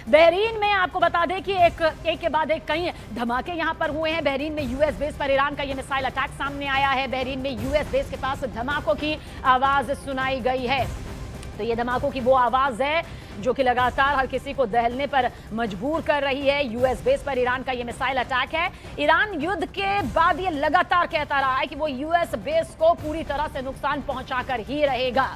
Bahrain में आपको बता दें कि एक के बाद एक कई धमाके यहां पर हुए हैं। बहरीन में यूएस बेस पर ईरान का यह मिसाइल अटैक सामने आया है। बहरीन में यूएस बेस के पास धमाकों की आवाज सुनाई गई है। तो ये धमाकों की वो आवाज है जो कि लगातार हर किसी को दहलने पर मजबूर कर रही है। यूएस बेस पर ईरान का ये मिसाइल अटैक है। ईरान युद्ध के बाद ये लगातार कहता रहा है कि वो यूएस बेस को पूरी तरह से नुकसान पहुंचाकर ही रहेगा।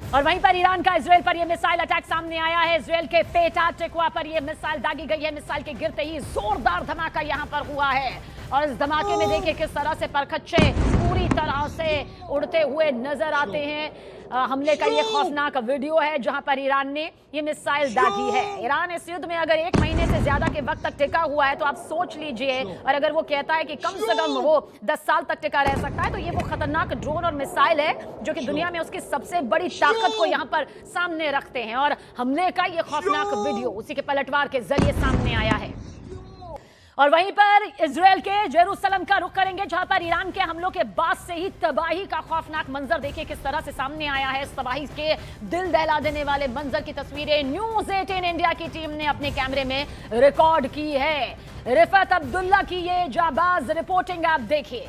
और वहीं पर ईरान का इजराइल पर यह मिसाइल अटैक सामने आया है। इजराइल के पेटा टिकवा पर यह मिसाइल दागी गई है। मिसाइल के गिरते ही जोरदार धमाका यहां पर हुआ है और इस धमाके में देखिए किस तरह से परखच्चे पूरी तरह से उड़ते हुए नजर आते हैं। हमले का ये खौफनाक वीडियो है जहां पर ईरान ने ये मिसाइल दागी है। ईरान इस युद्ध में अगर 1 महीने से ज्यादा के वक्त तक टिका हुआ है तो आप सोच लीजिए, और अगर वो कहता है कि कम से कम वो 10 साल तक टिका रह सकता है, तो ये वो खतरनाक ड्रोन और मिसाइल है जो कि दुनिया में उसकी सबसे बड़ी ताकत को यहाँ पर सामने रखते हैं। और हमले का ये खौफनाक वीडियो उसी के पलटवार के जरिए सामने आया है। और वहीं पर इजराइल के जेरूसलम का रुख करेंगे जहां पर ईरान के हमलों के बाद से ही तबाही का खौफनाक मंजर देखिए किस तरह से सामने आया है। इस तबाही के दिल दहला देने वाले मंजर की तस्वीरें न्यूज़ 18 इंडिया की टीम ने अपने कैमरे में रिकॉर्ड की है। रिफत अब्दुल्ला की ये जाबाज रिपोर्टिंग आप देखिए।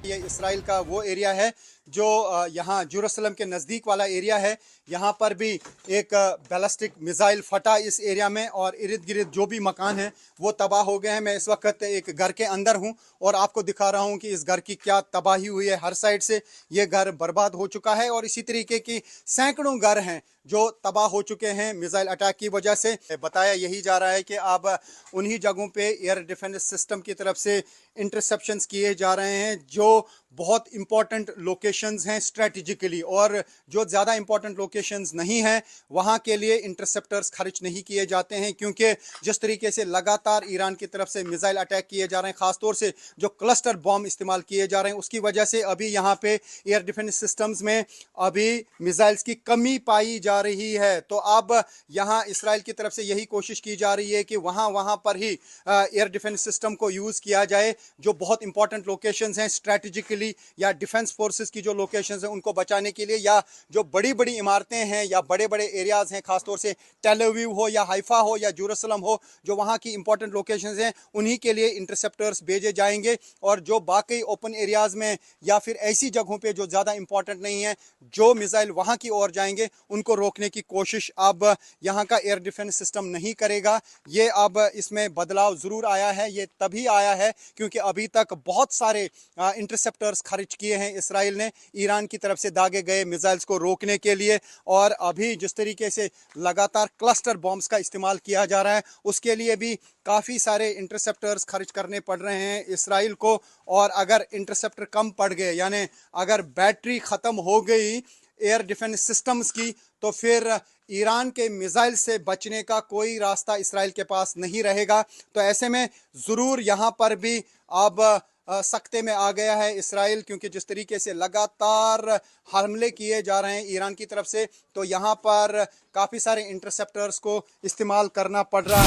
ये इसराइल का वो एरिया है जो यहाँ जेरूसलम के नज़दीक वाला एरिया है। यहाँ पर भी एक बैलिस्टिक मिसाइल फटा इस एरिया में और इर्द गिर्द जो भी मकान हैं वो तबाह हो गए हैं। मैं इस वक्त एक घर के अंदर हूँ और आपको दिखा रहा हूँ कि इस घर की क्या तबाही हुई है। हर साइड से ये घर बर्बाद हो चुका है और इसी तरीके की सैकड़ों घर हैं जो तबाह हो चुके हैं मिसाइल अटैक की वजह से। बताया यही जा रहा है कि अब उन्हीं जगहों पे एयर डिफेंस सिस्टम की तरफ से इंटरसेप्शंस किए जा रहे हैं जो बहुत इंपॉर्टेंट लोकेशंस हैं स्ट्रेटेजिकली, और जो ज़्यादा इंपॉर्टेंट लोकेशंस नहीं हैं वहाँ के लिए इंटरसेप्टर्स खर्च नहीं किए जाते हैं, क्योंकि जिस तरीके से लगातार ईरान की तरफ से मिसाइल अटैक किए जा रहे हैं, ख़ासतौर से जो क्लस्टर बॉम्ब इस्तेमाल किए जा रहे हैं, उसकी वजह से अभी यहाँ पे एयर डिफेंस सिस्टम्स में अभी मिसाइल्स की कमी पाई जा रही है। तो अब यहाँ इसराइल की तरफ से यही कोशिश की जा रही है कि वहाँ पर ही एयर डिफेंस सिस्टम को यूज़ किया जाए। जो बहुत इंपॉर्टेंट लोकेशंस हैं स्ट्रेटेजिकली या डिफेंस फोर्सेस की जो लोकेशंस हैं उनको बचाने के लिए, या जो बड़ी बड़ी इमारतें हैं या बड़े बड़े एरियाज़ हैं, खासतौर से टेल अवीव हो या हाइफा हो या जेरूसलम हो, जो वहाँ की इंपॉर्टेंट लोकेशंस हैं उन्हीं के लिए इंटरसेप्टर्स भेजे जाएंगे। और जो बाकी ओपन एरियाज़ में या फिर ऐसी जगहों पे जो ज़्यादा इंपॉर्टेंट नहीं है, जो मिसाइल वहाँ की ओर जाएंगे उनको रोकने की कोशिश अब यहाँ का एयर डिफेंस सिस्टम नहीं करेगा। ये अब इसमें बदलाव ज़रूर आया है। ये तभी आया है क्योंकि अभी तक बहुत सारे इंटरसेप्टर्स खर्च किए हैं इसराइल ने ईरान की तरफ से दागे गए मिसाइल्स को रोकने के लिए। और अभी जिस तरीके से लगातार क्लस्टर बॉम्ब्स का इस्तेमाल किया जा रहा है उसके लिए भी काफ़ी सारे इंटरसेप्टर्स खर्च करने पड़ रहे हैं इसराइल को। और अगर इंटरसेप्टर कम पड़ गए, यानी अगर बैटरी ख़त्म हो गई एयर डिफेंस सिस्टम्स की, तो फिर ईरान के मिसाइल से बचने का कोई रास्ता इसराइल के पास नहीं रहेगा। तो ऐसे में ज़रूर यहाँ पर भी अब सख्ते में आ गया है इसराइल, क्योंकि जिस तरीके से लगातार हमले किए जा रहे हैं ईरान की तरफ से, तो यहाँ पर काफ़ी सारे इंटरसेप्टर्स को इस्तेमाल करना पड़ रहा है।